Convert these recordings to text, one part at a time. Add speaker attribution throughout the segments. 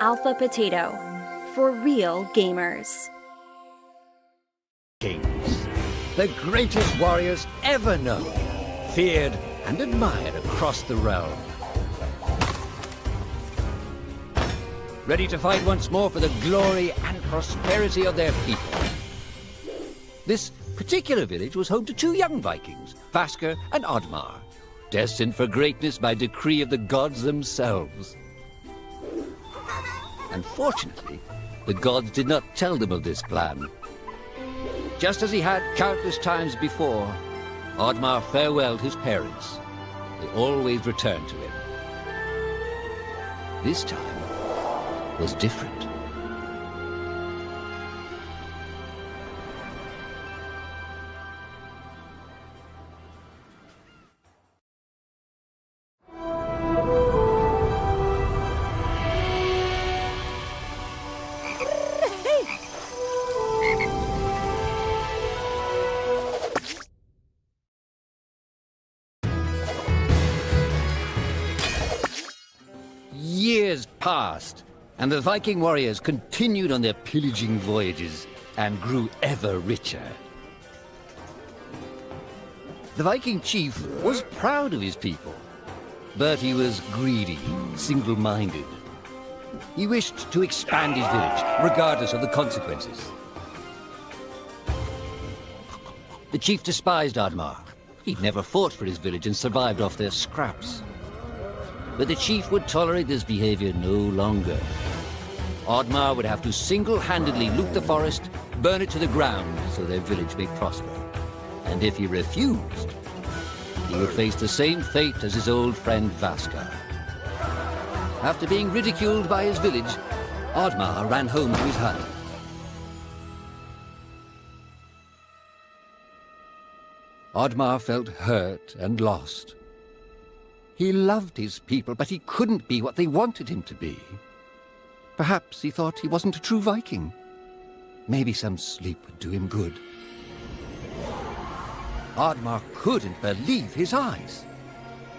Speaker 1: Alpha Potato for real gamers.
Speaker 2: Vikings, the greatest warriors ever known, feared and admired across the realm. Ready to fight once more for the glory and prosperity of their people. This particular village was home to two young Vikings, Vasker and Oddmar, destined for greatness by decree of the gods themselves. Unfortunately, the gods did not tell them of this plan. Just as he had countless times before, Oddmar farewelled his parents. They always returned to him. This time was different. Years passed, and the Viking warriors continued on their pillaging voyages and grew ever richer. The Viking chief was proud of his people, but he was greedy, single-minded. He wished to expand his village, regardless of the consequences. The chief despised Oddmar. He'd never fought for his village and survived off their scraps. But the chief would tolerate this behavior no longer. Oddmar would have to single-handedly loot the forest, burn it to the ground so their village may prosper. And if he refused, he would face the same fate as his old friend Vasker. After being ridiculed by his village, Oddmar ran home to his hut. Oddmar felt hurt and lost. He loved his people, but he couldn't be what they wanted him to be. Perhaps he thought he wasn't a true Viking. Maybe some sleep would do him good. Oddmar couldn't believe his eyes.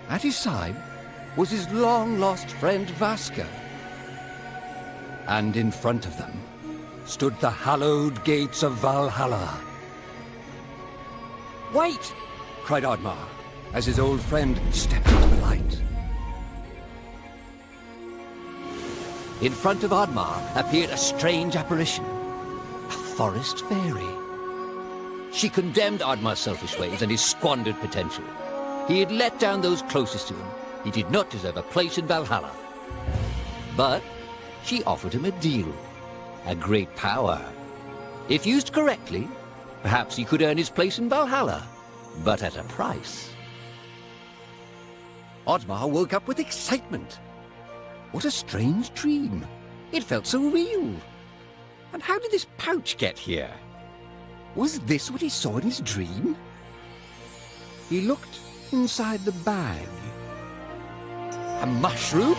Speaker 2: At his side was his long-lost friend Vasker. And in front of them stood the hallowed gates of Valhalla. "Wait!" cried Oddmar, as his old friend stepped into the light. In front of Oddmar appeared a strange apparition, a forest fairy. She condemned Oddmar's selfish ways and his squandered potential. He had let down those closest to him. He did not deserve a place in Valhalla. But she offered him a deal, a great power. If used correctly, perhaps he could earn his place in Valhalla, but at a price. Oddmar woke up with excitement. What a strange dream. It felt so real. And how did this pouch get here? Was this what he saw in his dream? He looked inside the bag. A mushroom?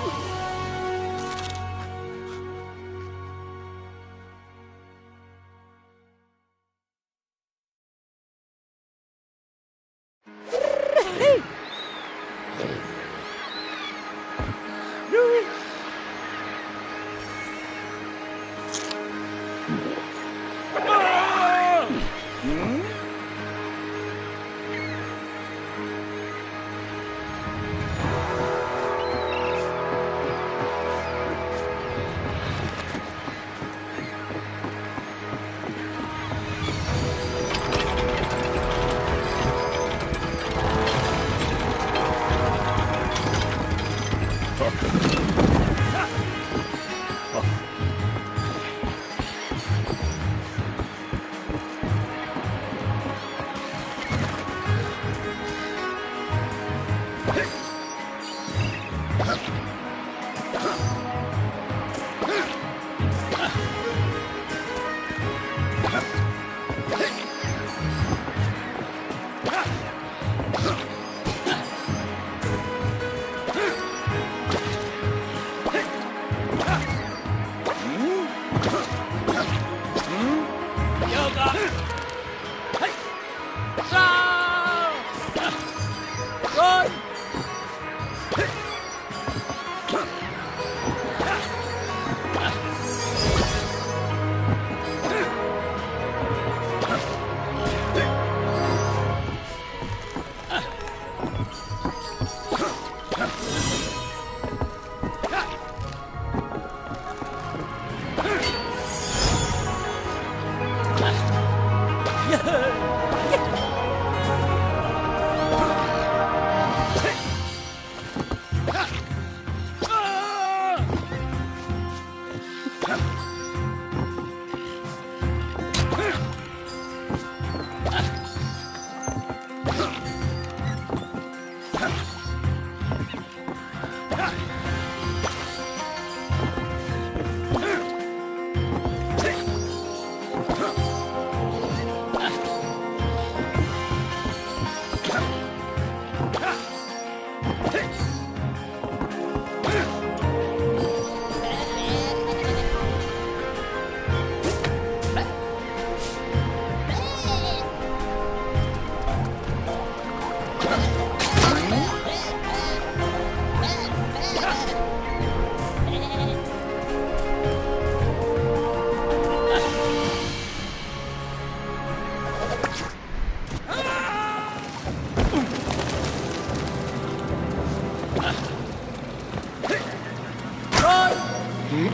Speaker 3: What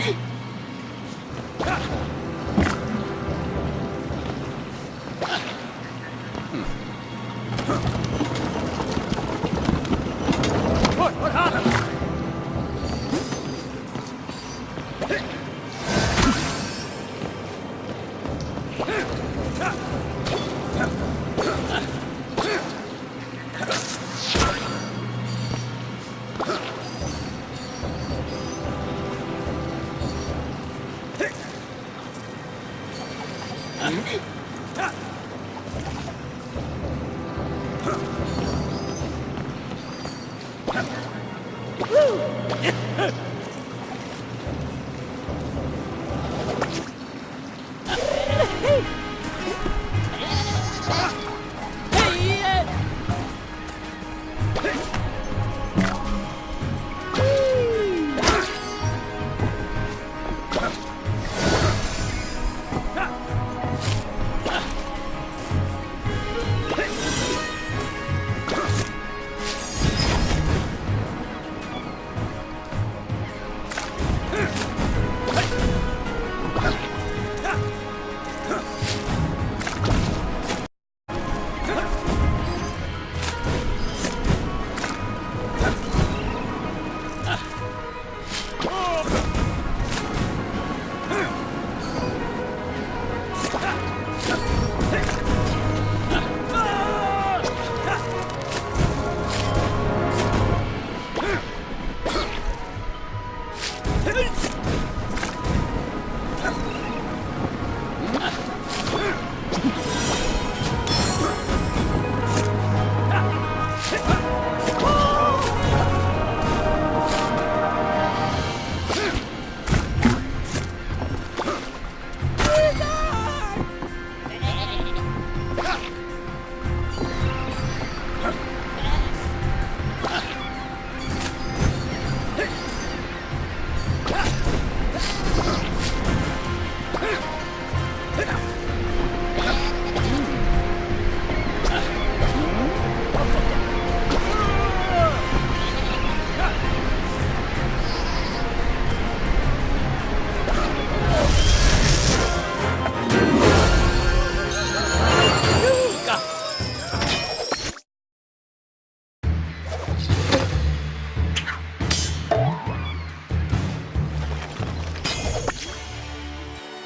Speaker 3: happened?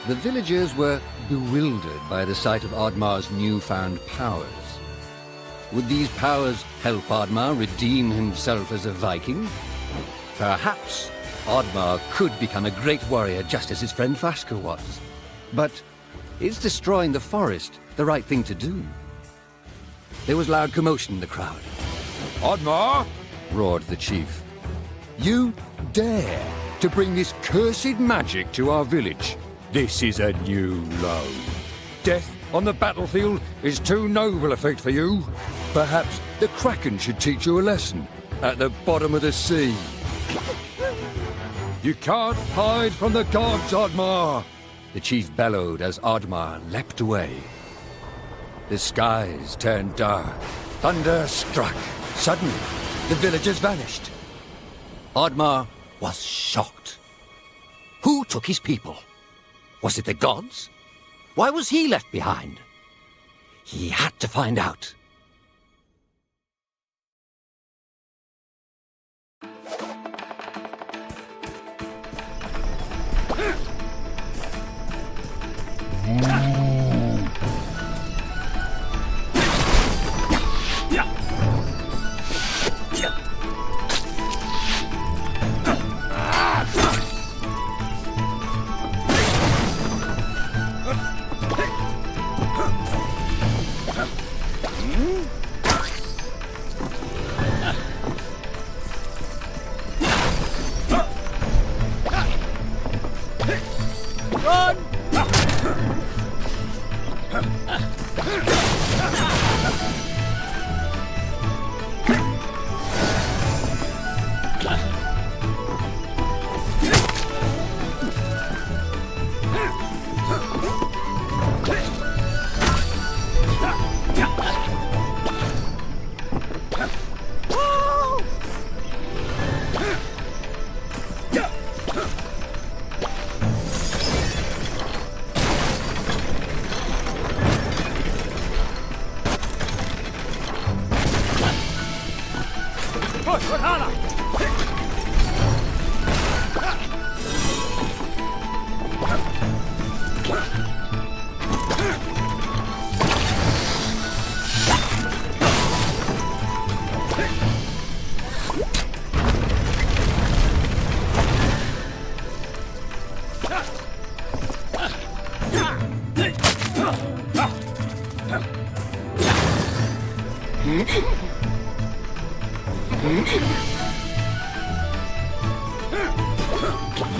Speaker 2: The villagers were bewildered by the sight of Oddmar's newfound powers. Would these powers help Oddmar redeem himself as a Viking? Perhaps Oddmar could become a great warrior just as his friend Vasker was. But is destroying the forest the right thing to do? There was loud commotion in the crowd.
Speaker 4: Oddmar!
Speaker 2: Roared the chief.
Speaker 4: You dare to bring this cursed magic to our village? This is a new low. Death on the battlefield is too noble a fate for you. Perhaps the Kraken should teach you a lesson at the bottom of the sea. You can't hide from the gods, Oddmar!
Speaker 2: The chief bellowed as Oddmar leapt away. The skies turned dark. Thunder struck. Suddenly, the villagers vanished. Oddmar was shocked. Who took his people? Was it the gods? Why was he left behind? He had to find out.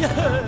Speaker 3: Hey!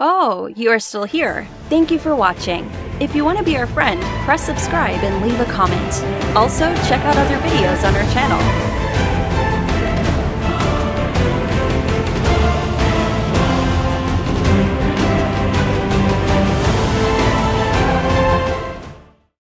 Speaker 1: Oh, you are still here. Thank you for watching. If you want to be our friend, press subscribe and leave a comment. Also, check out other videos on our channel.